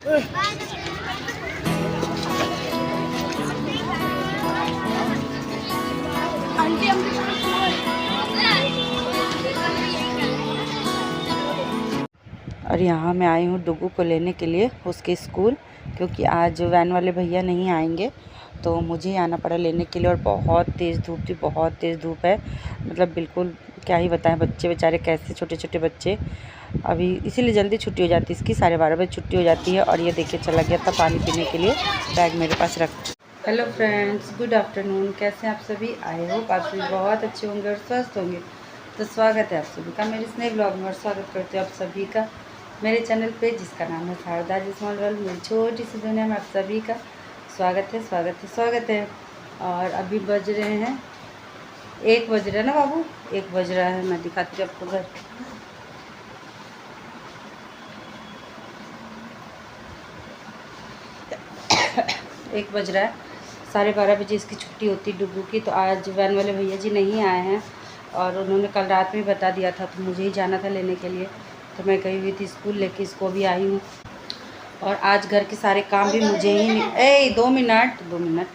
और यहाँ मैं आई हूँ डुगू को लेने के लिए उसके स्कूल, क्योंकि आज वैन वाले भैया नहीं आएंगे तो मुझे ही आना पड़ा लेने के लिए। और बहुत तेज़ धूप थी, बहुत तेज़ धूप है, मतलब बिल्कुल क्या ही बताएं। बच्चे बेचारे कैसे, छोटे छोटे बच्चे, अभी इसीलिए जल्दी छुट्टी हो जाती है इसकी, 12:30 बजे छुट्टी हो जाती है। और ये देखिए चला गया था पानी पीने के लिए, बैग मेरे पास रख। Hello friends, good afternoon. कैसे हैं आप सभी? आई होप आप सभी बहुत अच्छे होंगे और स्वस्थ होंगे। तो स्वागत है आप सभी का मेरे इस नए ब्लॉग में, और स्वागत करते हैं आप सभी का मेरे चैनल पे जिसका नाम है शारदा स्मॉल वर्ल्ड। मेरी छोटी सी दुनिया में आप सभी का स्वागत है, स्वागत है, स्वागत है। और अभी बज रहे हैं 1 बज रहा है ना बाबू, 1 बज रहा है। मैं दिखाती हूँ आपको घर। एक बज रहा है, 12:30 बजे इसकी छुट्टी होती डुगू की। तो आज वैन वाले भैया जी नहीं आए हैं और उन्होंने कल रात में बता दिया था, तो मुझे ही जाना था लेने के लिए। तो मैं गई हुई थी स्कूल, लेके इसको भी आई हूँ। और आज घर के सारे काम भी मुझे ही 2 मिनट।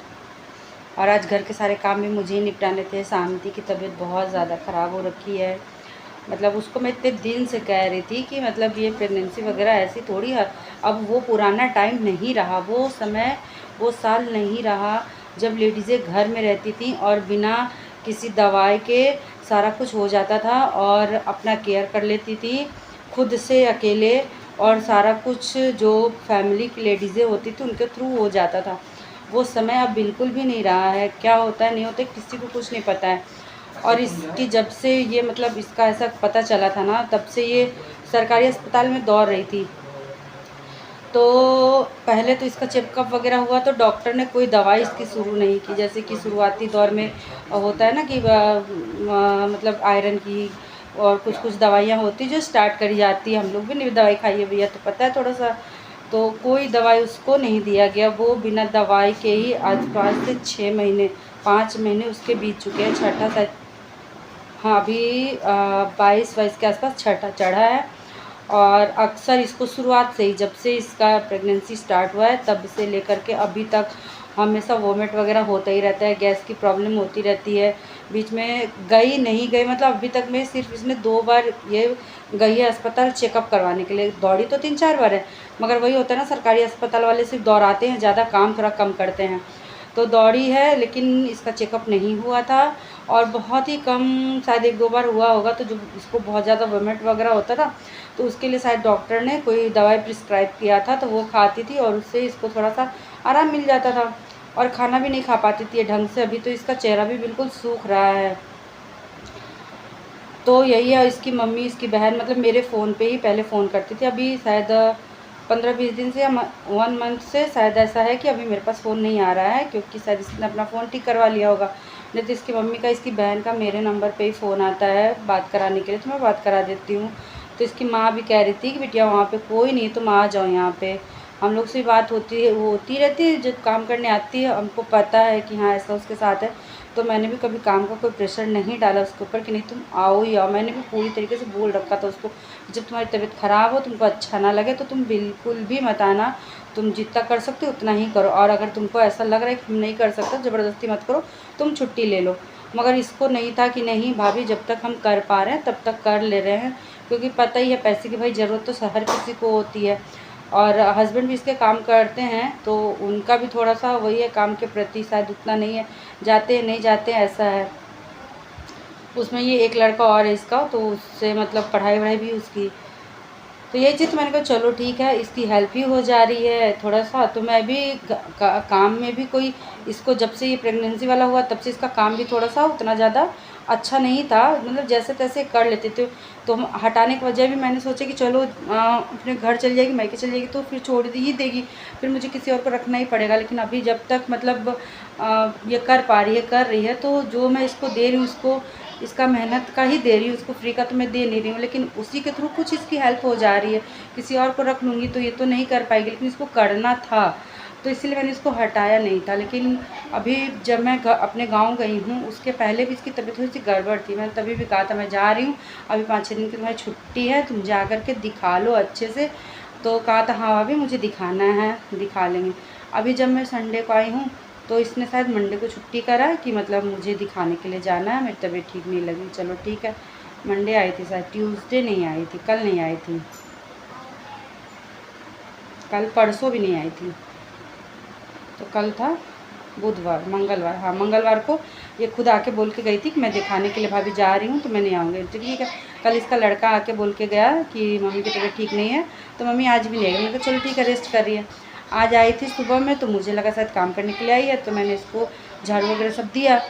और आज घर के सारे काम भी मुझे ही निपटाने थे। शांति की तबीयत बहुत ज़्यादा ख़राब हो रखी है। मतलब उसको मैं इतने दिन से कह रही थी कि मतलब ये प्रेगनेंसी वगैरह ऐसी थोड़ी है। अब वो पुराना टाइम नहीं रहा, वो समय, वो साल नहीं रहा जब लेडीज़ें घर में रहती थी और बिना किसी दवाई के सारा कुछ हो जाता था और अपना केयर कर लेती थी खुद से अकेले। और सारा कुछ जो फैमिली की लेडीज़ें होती थी उनके थ्रू हो जाता था। वो समय अब बिल्कुल भी नहीं रहा है। क्या होता है नहीं होता किसी को कुछ नहीं पता है। और इसकी जब से ये मतलब इसका ऐसा पता चला था ना, तब से ये सरकारी अस्पताल में दौड़ रही थी। तो पहले तो इसका चेकअप वगैरह हुआ तो डॉक्टर ने कोई दवाई इसकी शुरू नहीं की। जैसे कि शुरुआती दौर में होता है ना कि मतलब आयरन की और कुछ कुछ दवाइयाँ होती जो स्टार्ट करी जाती है। हम लोग भी नहीं दवाई खाई है भैया, तो पता है थोड़ा सा। तो कोई दवाई उसको नहीं दिया गया, वो बिना दवाई के ही आज 5 से 6 महीने, 5 महीने उसके बीत चुके हैं। छठा शायद, हाँ अभी 22 के आसपास छठा चढ़ा है। और अक्सर इसको शुरुआत से ही, जब से इसका प्रेगनेंसी स्टार्ट हुआ है तब से लेकर के अभी तक हमेशा वोमिट वगैरह होता ही रहता है, गैस की प्रॉब्लम होती रहती है। बीच में गई नहीं गई, मतलब अभी तक में सिर्फ इसने 2 बार ये गई है अस्पताल चेकअप करवाने के लिए। दौड़ी तो 3-4 बार है, मगर वही होता है ना, सरकारी अस्पताल वाले सिर्फ दौड़ाते हैं, ज़्यादा काम थोड़ा कम करते हैं। तो दौड़ी है लेकिन इसका चेकअप नहीं हुआ था। और बहुत ही कम, शायद 1-2 बार हुआ होगा। तो जो इसको बहुत ज़्यादा वोमिट वगैरह होता था तो उसके लिए शायद डॉक्टर ने कोई दवाई प्रिस्क्राइब किया था, तो वो खाती थी और उससे इसको थोड़ा सा आराम मिल जाता था। और खाना भी नहीं खा पाती थी ढंग से। अभी तो इसका चेहरा भी बिल्कुल सूख रहा है। तो यही है, इसकी मम्मी, इसकी बहन मतलब मेरे फ़ोन पे ही पहले फ़ोन करती थी। अभी शायद 15-20 दिन से या 1 मंथ से शायद ऐसा है कि अभी मेरे पास फ़ोन नहीं आ रहा है, क्योंकि शायद इसने अपना फ़ोन ठीक करवा लिया होगा। नहीं तो इसकी मम्मी का, इसकी बहन का मेरे नंबर पे ही फ़ोन आता है बात कराने के लिए, तो मैं बात करा देती हूँ। तो इसकी माँ भी कह रही थी कि बिटिया वहाँ पे कोई नहीं, तुम आ जाओ यहाँ पे, हम लोग से बात होती है, वो होती रहती है। जब काम करने आती है हमको पता है कि हाँ ऐसा उसके साथ है। तो मैंने भी कभी काम का कोई प्रेशर नहीं डाला उसके ऊपर कि नहीं तुम आओ ही आओ। मैंने भी पूरी तरीके से बोल रखा था उसको, जब तुम्हारी तबीयत ख़राब हो, तुमको अच्छा ना लगे तो तुम बिल्कुल भी मत आना। तुम जितना कर सकते हो उतना ही करो, और अगर तुमको ऐसा लग रहा है कि तुम नहीं कर सकते, ज़बरदस्ती मत करो, तुम छुट्टी ले लो। मगर इसको नहीं था कि नहीं भाभी, जब तक हम कर पा रहे हैं तब तक कर ले रहे हैं, क्योंकि पता ही है पैसे की भाई ज़रूरत तो हर किसी को होती है। और हस्बैंड भी इसके काम करते हैं तो उनका भी थोड़ा सा वही है, काम के प्रति शायद उतना नहीं है, जाते हैं नहीं जाते हैं ऐसा है। उसमें ये एक लड़का और है इसका, तो उससे मतलब पढ़ाई वढ़ाई भी उसकी। तो यही चीज़ मैंने कहा चलो ठीक है, इसकी हेल्प ही हो जा रही है थोड़ा सा। तो मैं भी काम में भी कोई, इसको जब से ये प्रेगनेंसी वाला हुआ तब से इसका काम भी थोड़ा सा उतना ज़्यादा अच्छा नहीं था, मतलब जैसे तैसे कर लेते थे। तो हटाने की वजह भी मैंने सोचा कि चलो अपने घर चली जाएगी, मायके चली जाएगी तो फिर छोड़ ही देगी, फिर मुझे किसी और को रखना ही पड़ेगा। लेकिन अभी जब तक मतलब ये कर पा रही है, कर रही है, तो जो मैं इसको दे रही हूँ, उसको इसका मेहनत का ही दे रही हूँ, उसको फ्री का तो मैं दे नहीं रही हूँ। लेकिन उसी के थ्रू कुछ इसकी हेल्प हो जा रही है। किसी और को रख लूँगी तो ये तो नहीं कर पाएगी, लेकिन इसको करना था, तो इसलिए मैंने इसको हटाया नहीं था। लेकिन अभी जब मैं अपने गांव गई हूँ, उसके पहले भी इसकी तबीयत थोड़ी सी गड़बड़ थी। मैंने तभी भी कहा था मैं जा रही हूँ, अभी 5-6 दिन की तुम्हारी छुट्टी है, तुम जा कर के दिखा लो अच्छे से, तो कहा था हाँ भाभी मुझे दिखाना है, दिखा लेंगे। अभी जब मैं संडे को आई हूँ तो इसने शायद मंडे को छुट्टी करा है कि मतलब मुझे दिखाने के लिए जाना है, मेरी तबीयत ठीक नहीं लगी। चलो ठीक है, मंडे आई थी शायद, ट्यूसडे नहीं आई थी, कल नहीं आई थी, कल परसों भी नहीं आई थी, तो कल था बुधवार, मंगलवार, हाँ मंगलवार को ये खुद आके बोल के गई थी कि मैं दिखाने के लिए भाभी जा रही हूँ तो मैं नहीं आऊँगी। तो ठीक है, कल इसका लड़का आके बोल के गया कि मम्मी की तबीयत ठीक नहीं है, तो मम्मी आज भी नहीं आई। मैंने कहा चलो ठीक है, रेस्ट कर रही है। आज आई थी सुबह में तो मुझे लगा शायद काम करने के लिए आई है, तो मैंने इसको झाड़ू वगैरह सब दिया।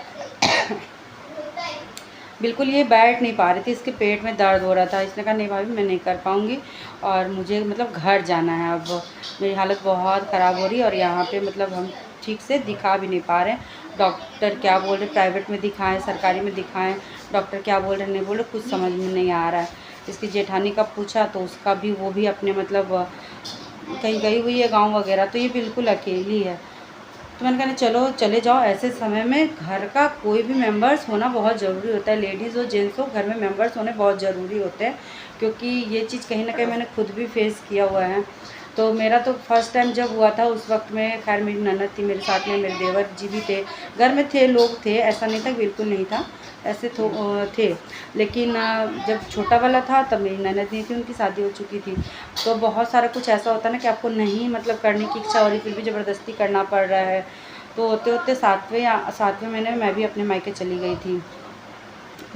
बिल्कुल ये बैठ नहीं पा रही थी, इसके पेट में दर्द हो रहा था। इसने कहा नहीं भाभी मैं नहीं कर पाऊँगी और मुझे मतलब घर जाना है, अब मेरी हालत बहुत ख़राब हो रही है और यहाँ पे मतलब हम ठीक से दिखा भी नहीं पा रहे हैं। डॉक्टर क्या बोल रहे, प्राइवेट में दिखाएं, सरकारी में दिखाएं, डॉक्टर क्या बोल रहे नहीं बोल रहे, कुछ समझ में नहीं आ रहा है। इसकी जेठानी का पूछा तो उसका भी, वो भी अपने मतलब कहीं गई हुई है गाँव वगैरह, तो ये बिल्कुल अकेली है। तो मैंने कहा चलो चले जाओ। ऐसे समय में घर का कोई भी मेंबर्स होना बहुत ज़रूरी होता है, लेडीज़ हो जेंट्स हो, घर में मेंबर्स होने बहुत ज़रूरी होते हैं, क्योंकि ये चीज़ कहीं ना कहीं मैंने खुद भी फेस किया हुआ है। तो मेरा तो फर्स्ट टाइम जब हुआ था उस वक्त में, खैर मेरी ननद थी मेरे साथ में, मेरे देवर जी भी थे, घर में थे, लोग थे, ऐसा नहीं था बिल्कुल नहीं था, ऐसे थे। लेकिन जब छोटा वाला था तब मेरी ननद नहीं थी, उनकी शादी हो चुकी थी। तो बहुत सारा कुछ ऐसा होता है ना कि आपको नहीं मतलब करने की इच्छा हो रही, फिर भी ज़बरदस्ती करना पड़ रहा है। तो होते होते सातवें महीने में मैं भी अपने मायके चली गई थी,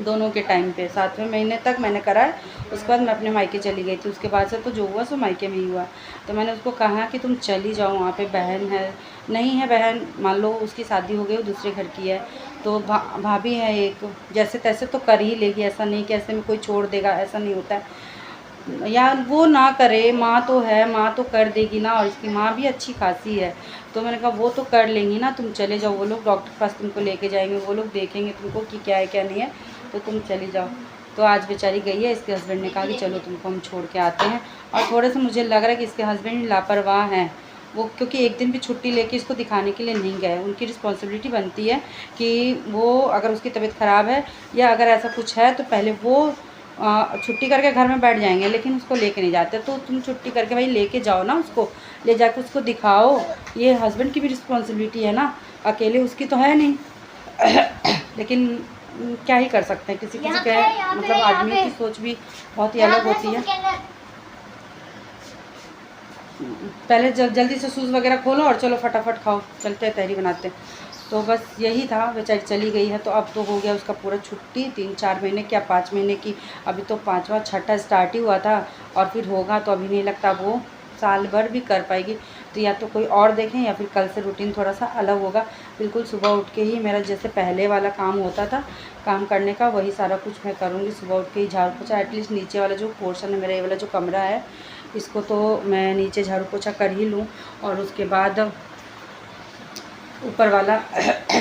दोनों के टाइम पे 7वें महीने तक मैंने करा है, उसके बाद मैं अपने मायके चली गई थी। उसके बाद से तो जो हुआ सो मायके में ही हुआ। तो मैंने उसको कहा कि तुम चली जाओ, वहाँ पे बहन है, नहीं है बहन, मान लो उसकी शादी हो गई, वो दूसरे घर की है, तो भाभी है एक, जैसे तैसे तो कर ही लेगी, ऐसा नहीं कि ऐसे में कोई छोड़ देगा, ऐसा नहीं होता है। या वो ना करे, माँ तो है, माँ तो कर देगी ना, और इसकी माँ भी अच्छी खासी है। तो मैंने कहा वो तो कर लेंगी ना, तुम चले जाओ, वो लोग डॉक्टर के पास तुमको लेके जाएंगे, वो लोग देखेंगे तुमको कि क्या है क्या नहीं है, तो तुम चली जाओ। तो आज बेचारी गई है, इसके हस्बैंड ने कहा कि चलो तुमको हम छोड़ के आते हैं। और थोड़े से मुझे लग रहा है कि इसके हस्बैंड लापरवाह हैं वो, क्योंकि एक दिन भी छुट्टी लेके इसको दिखाने के लिए नहीं गए। उनकी रिस्पॉन्सिबिलिटी बनती है कि वो अगर उसकी तबीयत ख़राब है या अगर ऐसा कुछ है तो पहले वो छुट्टी करके घर में बैठ जाएंगे, लेकिन उसको लेके नहीं जाते। तो तुम छुट्टी करके भाई लेके जाओ ना, उसको ले जाकर उसको दिखाओ। ये हस्बैंड की भी रिस्पॉन्सिबिलिटी है ना, अकेले उसकी तो है नहीं। लेकिन क्या ही कर सकते हैं, किसी किसी के मतलब आदमी की सोच भी बहुत ही अलग होती है। पहले जल्दी से शूज़ वगैरह खोलो और चलो फटाफट खाओ, चलते हैं तहरी बनाते हैं। तो बस यही था, बेचारी चली गई है। तो अब तो हो गया उसका पूरा छुट्टी, 3-4 महीने की या 5 महीने की, अभी तो 5वां 6ठा स्टार्ट ही हुआ था, और फिर होगा तो अभी नहीं लगता वो साल भर भी कर पाएगी। तो या तो कोई और देखें या फिर कल से रूटीन थोड़ा सा अलग होगा। बिल्कुल सुबह उठ के ही मेरा जैसे पहले वाला काम होता था काम करने का, वही सारा कुछ मैं करूँगी। सुबह उठ के ही झाड़ू पोछा, एटलीस्ट नीचे वाला जो पोर्शन है मेरा, ये वाला जो कमरा है, इसको तो मैं नीचे झाड़ू पोछा कर ही लूँ, और उसके बाद ऊपर वाला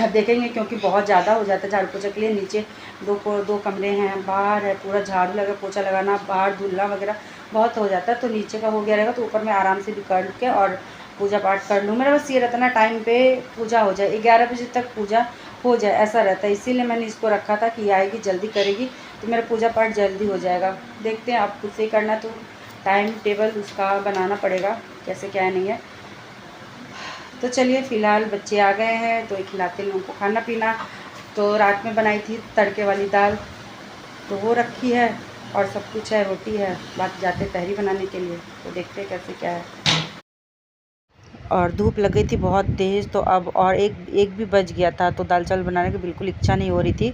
देखेंगे, क्योंकि बहुत ज़्यादा हो जाता है झाड़ू पोछा के लिए। नीचे दो कमरे हैं, बाहर है, पूरा झाड़ू लगा पोछा लगाना, बाहर धुलना वगैरह बहुत हो जाता है। तो नीचे का हो गया रहेगा तो ऊपर में आराम से भी कर के और पूजा पाठ कर लूँ। मेरा बस ये रहता ना, टाइम पे पूजा हो जाए, 11 बजे तक पूजा हो जाए, ऐसा रहता है। इसीलिए मैंने इसको रखा था कि आएगी जल्दी करेगी तो मेरा पूजा पाठ जल्दी हो जाएगा। देखते हैं, आप खुद से ही करना, तो टाइम टेबल उसका बनाना पड़ेगा कैसे क्या नहीं है। तो चलिए, फ़िलहाल बच्चे आ गए हैं तो खिलाते हैं उनको खाना पीना। तो रात में बनाई थी तड़के वाली दाल, तो वो रखी है, और सब कुछ है, रोटी है, बाकी जाते तहरी बनाने के लिए। तो देखते हैं कैसे क्या है। और धूप लग गई थी बहुत तेज़, तो अब और एक भी बज गया था, तो दाल चावल बनाने की बिल्कुल इच्छा नहीं हो रही थी।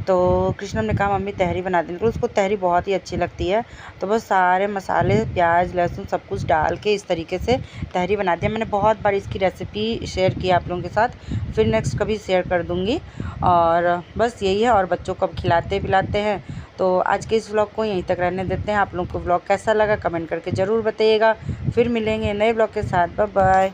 तो कृष्णम ने कहा मम्मी तहरी बना देने को, उसको तहरी बहुत ही अच्छी लगती है। तो बस सारे मसाले, प्याज, लहसुन सब कुछ डाल के इस तरीके से तहरी बना दिया। मैंने बहुत बार इसकी रेसिपी शेयर की आप लोगों के साथ, फिर नेक्स्ट कभी शेयर कर दूँगी। और बस यही है, और बच्चों को अब खिलाते पिलाते हैं। तो आज के इस व्लॉग को यहीं तक रहने देते हैं। आप लोगों को व्लॉग कैसा लगा कमेंट करके ज़रूर बताइएगा। फिर मिलेंगे नए व्लॉग के साथ। Bye bye.